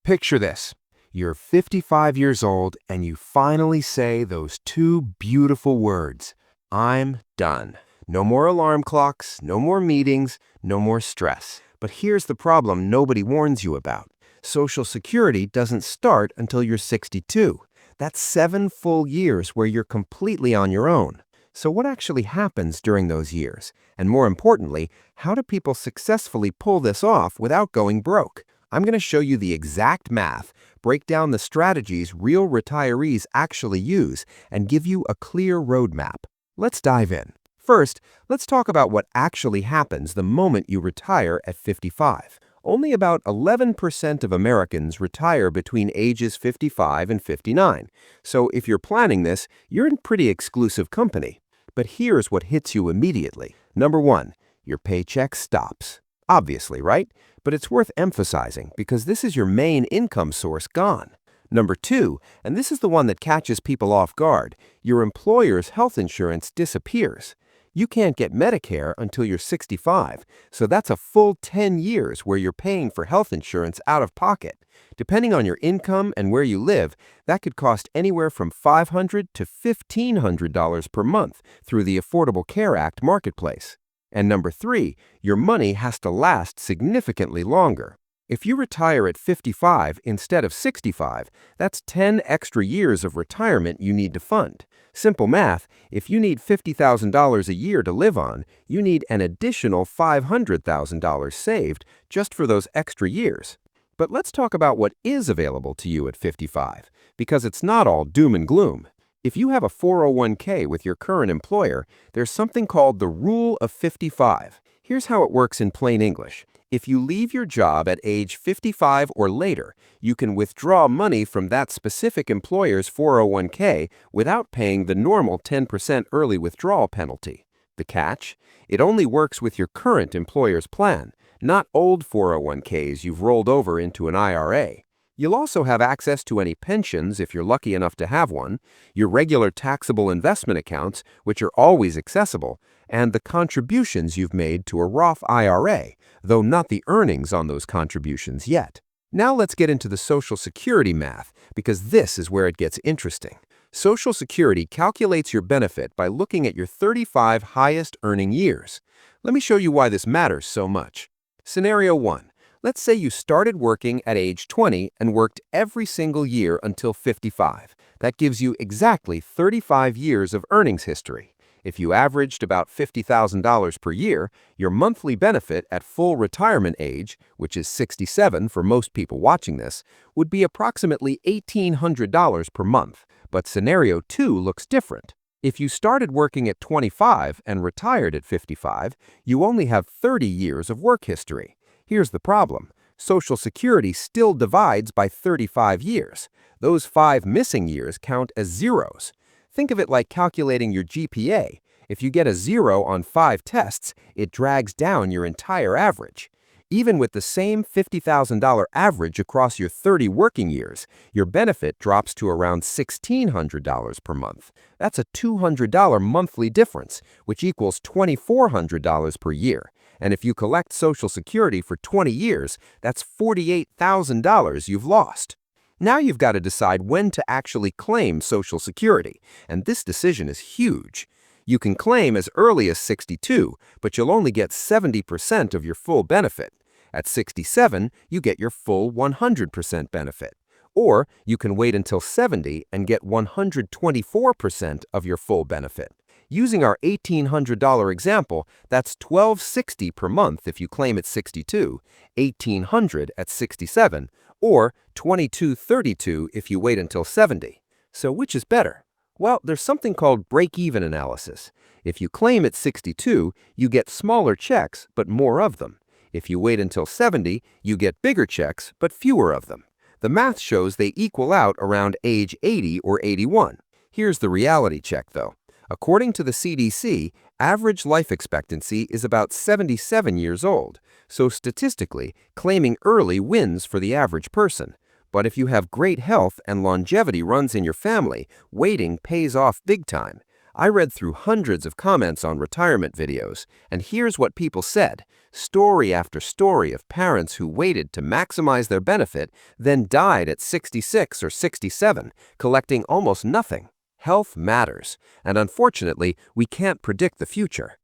Picture this. You're 55 years old and you finally say those two beautiful words, I'm done. No more alarm clocks, no more meetings, no more stress. But here's the problem nobody warns you about. Social Security doesn't start until you're 62. That's 7 full years where you're completely on your own. So what actually happens during those years? And more importantly, how do people successfully pull this off without going broke? I'm going to show you the exact math, break down the strategies real retirees actually use, and give you a clear roadmap. Let's dive in. First, let's talk about what actually happens the moment you retire at 55. Only about 11% of Americans retire between ages 55 and 59. So if you're planning this, you're in pretty exclusive company. But here's what hits you immediately. Number one, your paycheck stops. Obviously, right? But it's worth emphasizing because this is your main income source gone. Number two, and this is the one that catches people off guard, your employer's health insurance disappears. You can't get Medicare until you're 65, so that's a full 10 years where you're paying for health insurance out of pocket. Depending on your income and where you live, that could cost anywhere from $500 to $1,500 per month through the Affordable Care Act marketplace. And number three, your money has to last significantly longer. If you retire at 55 instead of 65, that's 10 extra years of retirement you need to fund. Simple math, if you need $50,000 a year to live on, you need an additional $500,000 saved just for those extra years. But let's talk about what is available to you at 55, because it's not all doom and gloom. If you have a 401k with your current employer, there's something called the Rule of 55. Here's how it works in plain English. If you leave your job at age 55 or later, you can withdraw money from that specific employer's 401k without paying the normal 10% early withdrawal penalty. The catch? It only works with your current employer's plan, not old 401ks you've rolled over into an IRA. You'll also have access to any pensions if you're lucky enough to have one, your regular taxable investment accounts, which are always accessible, and the contributions you've made to a Roth IRA, though not the earnings on those contributions yet. Now let's get into the Social Security math, because this is where it gets interesting. Social Security calculates your benefit by looking at your 35 highest earning years. Let me show you why this matters so much. Scenario 1. Let's say you started working at age 20 and worked every single year until 55. That gives you exactly 35 years of earnings history. If you averaged about $50,000 per year, your monthly benefit at full retirement age, which is 67 for most people watching this, would be approximately $1,800 per month. But scenario 2 looks different. If you started working at 25 and retired at 55, you only have 30 years of work history. Here's the problem. Social Security still divides by 35 years. Those 5 missing years count as zeros. Think of it like calculating your GPA. If you get a 0 on 5 tests, it drags down your entire average. Even with the same $50,000 average across your 30 working years, your benefit drops to around $1,600 per month. That's a $200 monthly difference, which equals $2,400 per year. And if you collect Social Security for 20 years, that's $48,000 you've lost. Now you've got to decide when to actually claim Social Security, and this decision is huge. You can claim as early as 62, but you'll only get 70% of your full benefit. At 67, you get your full 100% benefit. Or you can wait until 70 and get 124% of your full benefit. Using our $1,800 example, that's $1,260 per month if you claim at 62, $1,800 at 67, or $2,232 if you wait until 70. So which is better? Well, there's something called break-even analysis. If you claim at 62, you get smaller checks, but more of them. If you wait until 70, you get bigger checks, but fewer of them. The math shows they equal out around age 80 or 81. Here's the reality check, though. According to the CDC, average life expectancy is about 77 years old, so statistically, claiming early wins for the average person. But if you have great health and longevity runs in your family, waiting pays off big time. I read through hundreds of comments on retirement videos, and here's what people said. Story after story of parents who waited to maximize their benefit, then died at 66 or 67, collecting almost nothing. Health matters, and unfortunately, we can't predict the future.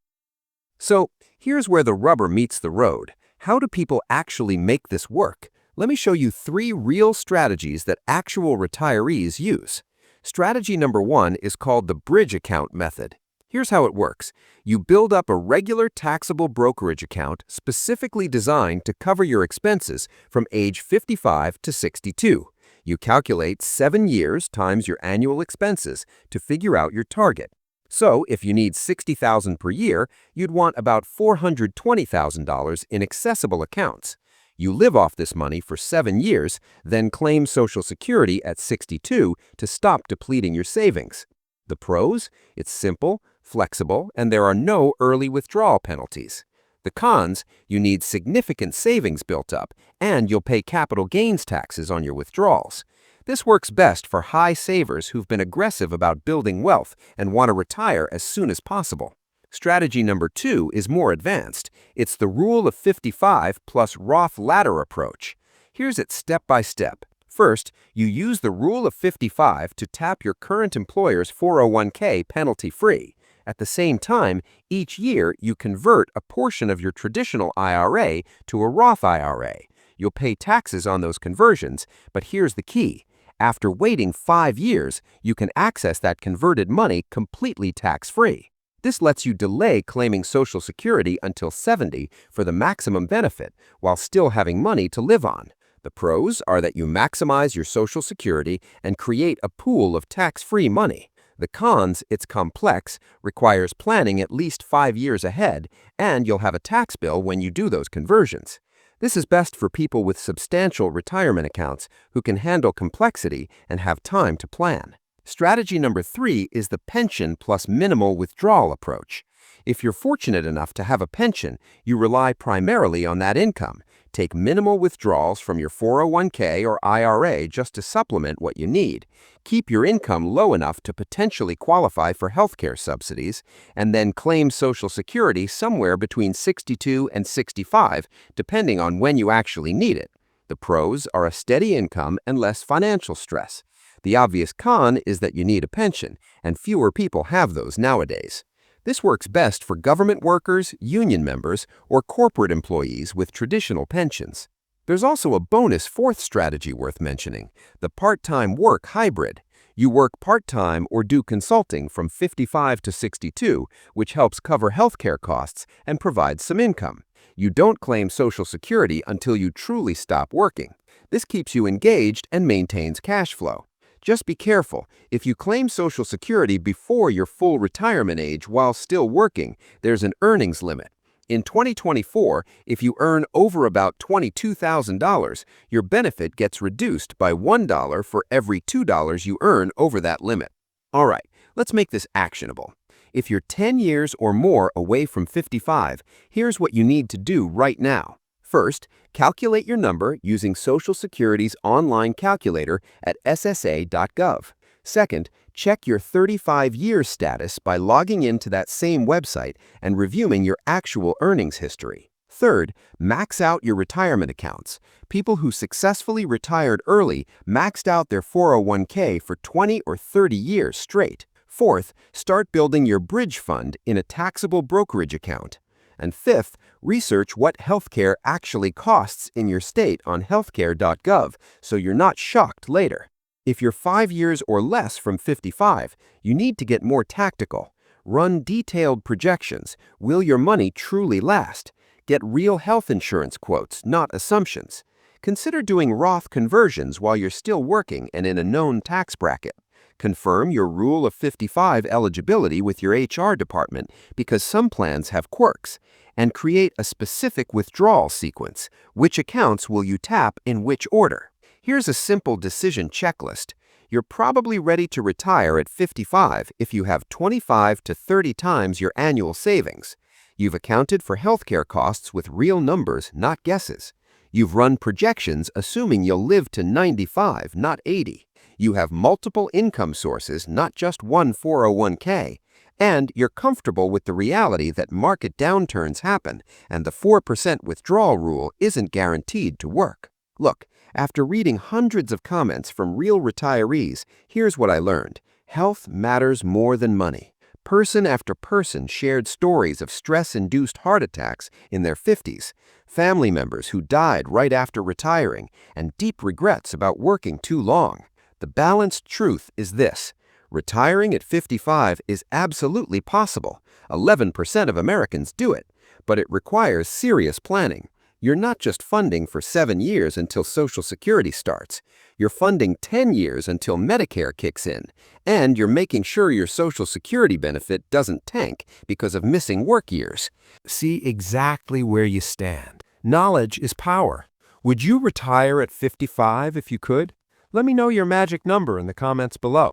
So, here's where the rubber meets the road. How do people actually make this work? Let me show you 3 real strategies that actual retirees use. Strategy number 1 is called the bridge account method. Here's how it works. You build up a regular taxable brokerage account specifically designed to cover your expenses from age 55 to 62. You calculate 7 years times your annual expenses to figure out your target. So, if you need $60,000 per year, you'd want about $420,000 in accessible accounts. You live off this money for 7 years, then claim Social Security at 62 to stop depleting your savings. The pros? It's simple, flexible, and there are no early withdrawal penalties. The cons? You need significant savings built up, and you'll pay capital gains taxes on your withdrawals. This works best for high savers who've been aggressive about building wealth and want to retire as soon as possible. Strategy number 2 is more advanced. It's the Rule of 55 plus Roth ladder approach. Here's it step by step. First, you use the Rule of 55 to tap your current employer's 401k penalty-free. At the same time, each year you convert a portion of your traditional IRA to a Roth IRA. You'll pay taxes on those conversions, but here's the key. After waiting 5 years, you can access that converted money completely tax-free. This lets you delay claiming Social Security until 70 for the maximum benefit while still having money to live on. The pros are that you maximize your Social Security and create a pool of tax-free money. The cons, it's complex, requires planning at least 5 years ahead, and you'll have a tax bill when you do those conversions. This is best for people with substantial retirement accounts who can handle complexity and have time to plan. Strategy number 3 is the pension plus minimal withdrawal approach. If you're fortunate enough to have a pension, you rely primarily on that income. Take minimal withdrawals from your 401k or IRA just to supplement what you need. Keep your income low enough to potentially qualify for healthcare subsidies, and then claim Social Security somewhere between 62 and 65, depending on when you actually need it. The pros are a steady income and less financial stress. The obvious con is that you need a pension, and fewer people have those nowadays. This works best for government workers, union members, or corporate employees with traditional pensions. There's also a bonus 4th strategy worth mentioning, the part-time work hybrid. You work part-time or do consulting from 55 to 62, which helps cover healthcare costs and provides some income. You don't claim Social Security until you truly stop working. This keeps you engaged and maintains cash flow. Just be careful. If you claim Social Security before your full retirement age while still working, there's an earnings limit. In 2024, if you earn over about $22,000, your benefit gets reduced by $1 for every $2 you earn over that limit. All right, let's make this actionable. If you're 10 years or more away from 55, here's what you need to do right now. First, calculate your number using Social Security's online calculator at ssa.gov. Second, check your 35-year status by logging into that same website and reviewing your actual earnings history. Third, max out your retirement accounts. People who successfully retired early maxed out their 401k for 20 or 30 years straight. Fourth, start building your bridge fund in a taxable brokerage account. And fifth, research what healthcare actually costs in your state on healthcare.gov so you're not shocked later. If you're 5 years or less from 55, you need to get more tactical. Run detailed projections. Will your money truly last? Get real health insurance quotes, not assumptions. Consider doing Roth conversions while you're still working and in a known tax bracket. Confirm your Rule of 55 eligibility with your HR department because some plans have quirks. And create a specific withdrawal sequence. Which accounts will you tap in which order? Here's a simple decision checklist. You're probably ready to retire at 55 if you have 25 to 30 times your annual savings. You've accounted for healthcare costs with real numbers, not guesses. You've run projections assuming you'll live to 95, not 80. You have multiple income sources, not just one 401k. And you're comfortable with the reality that market downturns happen and the 4% withdrawal rule isn't guaranteed to work. Look, after reading hundreds of comments from real retirees, here's what I learned. Health matters more than money. Person after person shared stories of stress-induced heart attacks in their 50s, family members who died right after retiring, and deep regrets about working too long. The balanced truth is this. Retiring at 55 is absolutely possible. 11% of Americans do it, but it requires serious planning. You're not just funding for 7 years until Social Security starts. You're funding 10 years until Medicare kicks in. And you're making sure your Social Security benefit doesn't tank because of missing work years. See exactly where you stand. Knowledge is power. Would you retire at 55 if you could? Let me know your magic number in the comments below.